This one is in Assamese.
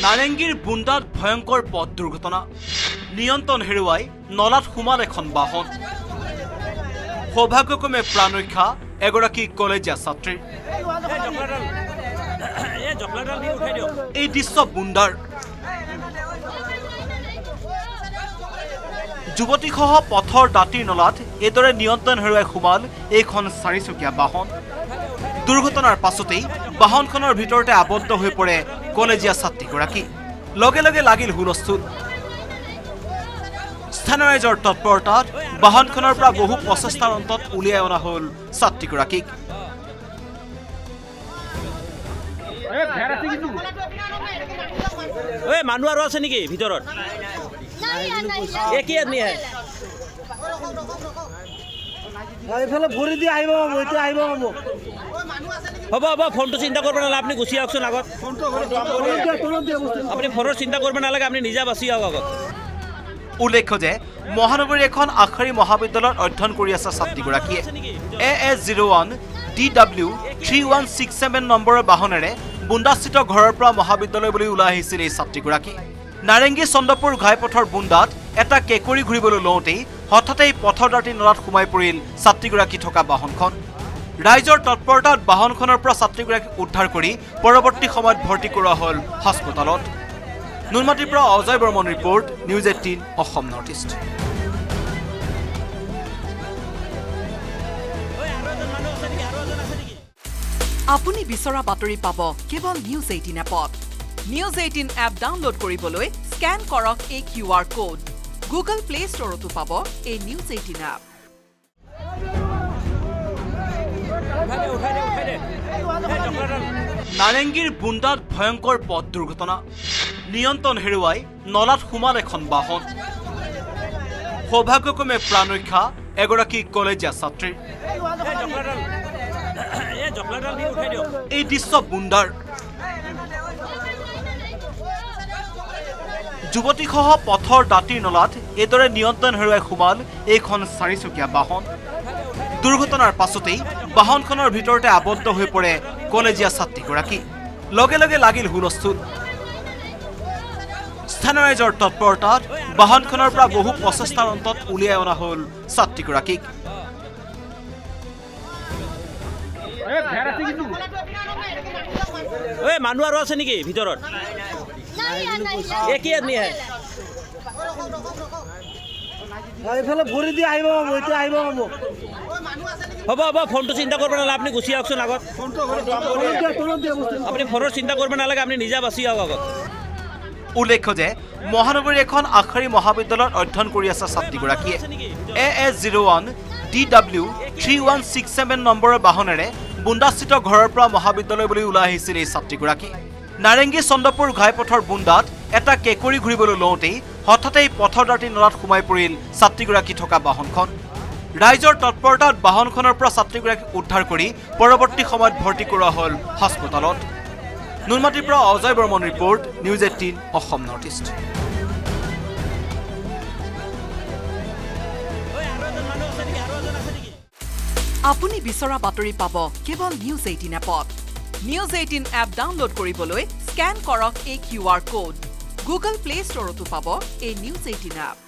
নাৰেঙ্গীৰ বুন্দাত ভয়ংকৰ পথ দুৰ্ঘটনা নিয়ন্ত্ৰণ হেৰুৱাই নলাত সোমাল এখন বাহন সৌভাগ্যক্ৰমে প্ৰাণ ৰক্ষা এগৰাকী কলেজীয়া ছাত্ৰীৰ এই দৃশ্য বুন্দাৰ যুৱতীসহ পথৰ দাঁতিৰ নলাত এইদৰে নিয়ন্ত্ৰণ হেৰুৱাই সোমাল এইখন চাৰিচকীয়া বাহন দুৰ্ঘটনাৰ পাছতেই বাহনখনৰ ভিতৰতে আবদ্ধ হৈ পৰে কলেজীয়া ছাত্ৰীগৰাকী লগে লগে লাগিল হুলস্থুল স্থানীয় ৰাইজৰ তৎপৰতাত বাহনখনৰ পৰা বহু প্ৰচেষ্টাৰ অন্তত উলিয়াই অনা হ'ল ছাত্ৰীগৰাকীক মানুহ আৰু আছে নেকি ভিতৰত কি আদমি হ'ব হ'ব ফোনটো চিন্তা কৰিব নালাগে আপুনি গুচি আহকচোন আগত আপুনি ফোনৰ চিন্তা কৰিব নালাগে আপুনি নিজে বাচি আহক আগত উল্লেখ্য যে মহানগৰীৰ এখন আখৰী মহাবিদ্যালয়ত অধ্যয়ন কৰি আছে ছাত্ৰীগৰাকীয়ে AS01 DW3167 নম্বৰৰ বাহনেৰে বুন্দাস্থিত ঘৰৰ পৰা মহাবিদ্যালয়লৈ ওলাই আহিছিল এই ছাত্ৰীগৰাকী নাৰেঙ্গী চন্দ্ৰপুৰ ঘাইপথৰ বুন্দাত এটা কেকৰি ঘূৰিবলৈ লওঁতেই হঠাতেই পথৰ দাঁতিৰ নলাত সোমাই পৰিল ছাত্ৰীগৰাকী থকা বাহনখন ৰাইজৰ তৎপৰতাত বাহনখনৰ পৰা ছাত্ৰীগৰাকীক উদ্ধাৰ কৰি পৰৱৰ্তী সময়ত ভৰ্তি কৰোৱা হ'ল হাস্পতালত নুনমাটিৰ পৰা Ajay Barman report news 18 Assam north east আপুনি বিচৰা বাতৰি পাব কেৱল নিউজ 18 এপত নিউজ 18 এপ ডাউনলোড কৰিবলৈ স্ক্যান কৰক এই QR কোড গুগল প্লে ষ্টৰতো পাব এই নিউজ 18 এপ নাৰেঙ্গীৰ বুন্দাত ভয়ংকৰ পথ দুৰ্ঘটনা নিয়ন্ত্ৰণ হেৰুৱাই নলাত সোমাল এখন বাহন সৌভাগ্যক্ৰমে প্ৰাণ ৰক্ষা এগৰাকী কলেজীয়া ছাত্ৰীৰ এই দৃশ্য বুন্দাৰ যুৱতীসহ পথৰ দাঁতিৰ নলাত এইদৰে নিয়ন্ত্ৰণ হেৰুৱাই সোমাল এইখন চাৰিচকীয়া বাহন দুৰ্ঘটনাৰ পাছতেই বাহনখনৰ ভিতৰতে আবদ্ধ হৈ পৰে কলেজীয়া ছাত্ৰীগৰাকী লগে লগে লাগিল হুলস্থুল স্থানীয় ৰাইজৰ তৎপৰতাত বাহনখনৰ পৰা বহু প্ৰচেষ্টাৰ অন্তত উলিয়াই অনা হ'ল ছাত্ৰীগৰাকীক মানুহ আৰু আছে নেকি ভিতৰত কি আদমি হ'ব হ'ব ফোনটো চিন্তা কৰিব নালাগে আপুনি গুচি আহকচোন আগত আপুনি ফোনৰ চিন্তা কৰিব নালাগে আপুনি নিজে বাচি আহক আগত উল্লেখ্য যে মহানগৰীৰ এখন আখৰী মহাবিদ্যালয়ত অধ্যয়ন কৰি আছে ছাত্ৰীগৰাকীয়ে AS01 DW3167 নম্বৰৰ বাহনেৰে বুন্দাস্থিত ঘৰৰ পৰা মহাবিদ্যালয়লৈ ওলাই আহিছিল এই ছাত্ৰীগৰাকী নাৰেঙ্গী চন্দ্ৰপুৰ ঘাইপথৰ বুন্দাত এটা কেকৰি ঘূৰিবলৈ লওঁতেই হঠাতেই পথৰ দাঁতিৰ নলাত সোমাই পৰিল ছাত্ৰীগৰাকী থকা বাহনখন ৰাইজৰ তৎপৰতাত বাহনখনৰ পৰা ছাত্ৰীগৰাকীক উদ্ধাৰ কৰি পৰৱৰ্তী সময়ত ভৰ্তি কৰোৱা হ'ল হাস্পতালত নুনমাটিৰ পৰা Ajay Barman report news 18 Assam north east আপুনি বিচৰা বাতৰি পাব কেৱল নিউজ 18 এপত নিউজ 18 এপ ডাউনলোড কৰিবলৈ স্ক্যান কৰক এই QR কোড গুগল প্লে ষ্টৰতো পাব এই নিউজ 18 এপ